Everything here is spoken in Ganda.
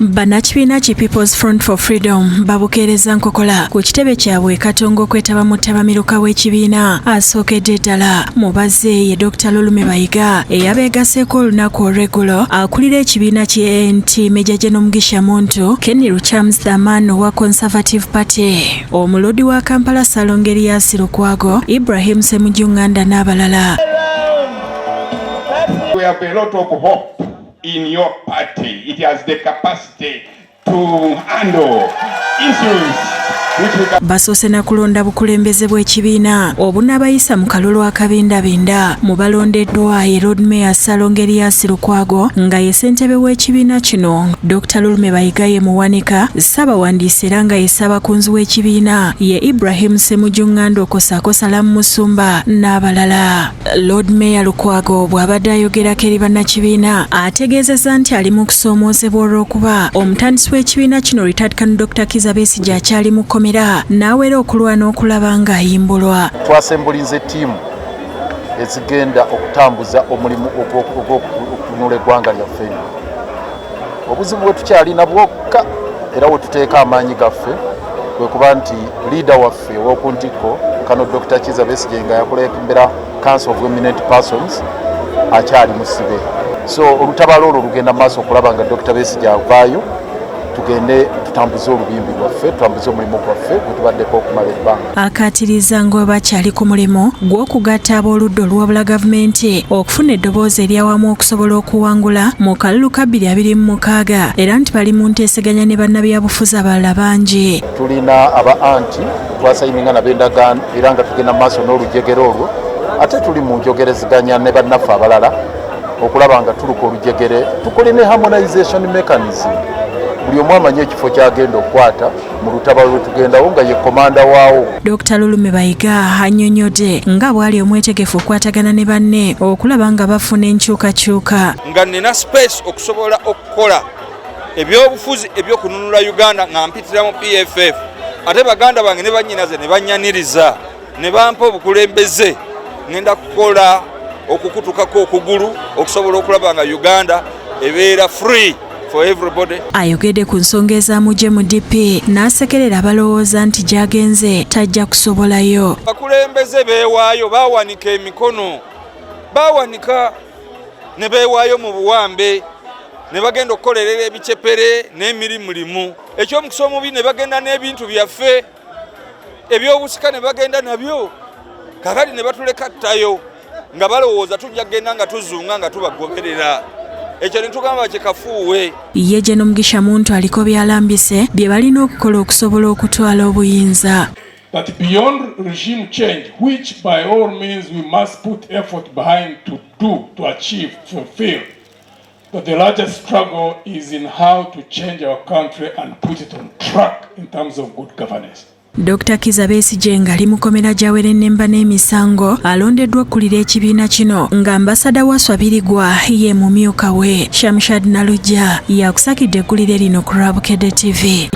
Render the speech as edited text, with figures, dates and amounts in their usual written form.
Bannakibiina ki People's Front for Freedom babukeereza nkokola ku kitebe kyabwe Katongo okwetaba mu ttabamiruka w'ekibiina asookedde ddala mubaze ye Dr. Lulume Bayiga eyabeegaseeko olunaku olw'eggulo akulira ekibiina ky'ANT Meja General Mugisha Muntu Kenny Ruchams Daman owa Conservative Party omulodi wa Kampala Salongerias Lukwago Ibrahim Ssemujjunganda n'abalala. We have a lot of hope in your party. It has the capacity to handle issues. Basoose na kulonda bukulembeze bw'ekibiina obunaabayisa mu kalulu akabindabinda mu balondeddwa ye Lord Mayor Salongerias Lukwago nga ye ssentebe w'ekibiina kino Dr. Lulume Bayiga ye muwanika Ssaabawandiisi era nga ye Ssaabakunzi w'ekibiina ye Ibrahim Ssemujjunganda Okosaako Salamu Musumba n'abalala. Lord Mayor Lukwago bw'abadde ayogerako eri bannakibiina ategeezezza nti ali mu kusoomoozebwa olw'okuba omutandisi w'ekibiina kino Retired Colonel Dr. Kizza Besigye akyali mu n'awera okulwana okulaba ng'ayimbulwa. Twasembulize ttiimu ezigenda okutambuza omulimu ogw'okutunula eggwanga lyaffe. Obuzibu bwe tukyalina bwokka era we tuteeka amaanyi gaffe kwe kuba nti liida waffe ow'oku ntikko Kano Dr. Kizza Besigye nga yakulembera Council of Eminent Persons akyali musibe. So olutabaalo olwo lugenda mu maaso okulaba nga Dr. Besigye avaayo tugende tutambuze olubimbi lwaffe tutambuze omulimu gwaffe gwe tubaddeko okumala ebbanga. Akaatiriza ng'oba kyali ku mulimu gw'okugatta ab'oludda oluwabula gavumenti okufuna eddoboozi eryawamu okusobola okuwangula mu kalulu ka 2026 era nti bali mu nteeseganya ne bannabyabufuzi abalala bangi. Tulina aba anti twasayininga n'ab'endagaano era nga tugenda mu maaso n'olujegero olwo ate tuli mu njogereziganya ne bannaffe abalala okulaba nga tuluka olujegere tukole ne harmonization mechanism. Buli omu amanye ekifo kyagenda okukwata mu lutabaalo lwe tugendawo nga ye komanda waawo. Dr. Lulume Bayiga annyonnyodde nga bw'ali omwetegefu okukwatagana ne banne okulaba nga bafuna enkyukakyuka. Nga nina space okusobola okukola ebyobufuzi ebyokununula Uganda nga mpitira mu PFF ate baganda bange ne bannyinaze ne bannyaniriza ne bampa obukulembeze ngenda kukola okukutukako okugulu okusobola okulaba nga Uganda ebeera free for everybody. Ayogedde ku nsonga ezamujje mu DP n'asekerera abalowooza nti gy'agenze tajja kusobolayo. Bakulembeze beewaayo baawanika emikono baawanika ne beewaayo mu buwambe ne bagenda okukolerera ebicepere n'emirimulimu eky'omukisa omubi ne bagenda n'ebintu byaffe ebyobusika ne bagenda nabyo kakati ne batuleka ttayo nga balowooza tujja kgenda nga tuzunga nga tubagoberera. Ye General Mugisha Muntu aliko byalambise bye balina okukola okusobola okutwala obuyinza. But beyond regime change, which by all means we must put effort behind to achieve, fulfill, but the largest struggle is in how to change our country and put it on track in terms of good governance. Dr. Kizza Besigye ng'ali mu komera gy'awera ennemba n'emisango alondeddwa okkulira ekibiina kino nga ambasada wa Swabirigwa ye mumyuka we Shamshad Nalujja yakusakidde eggulire lino ku Rabukedde TV.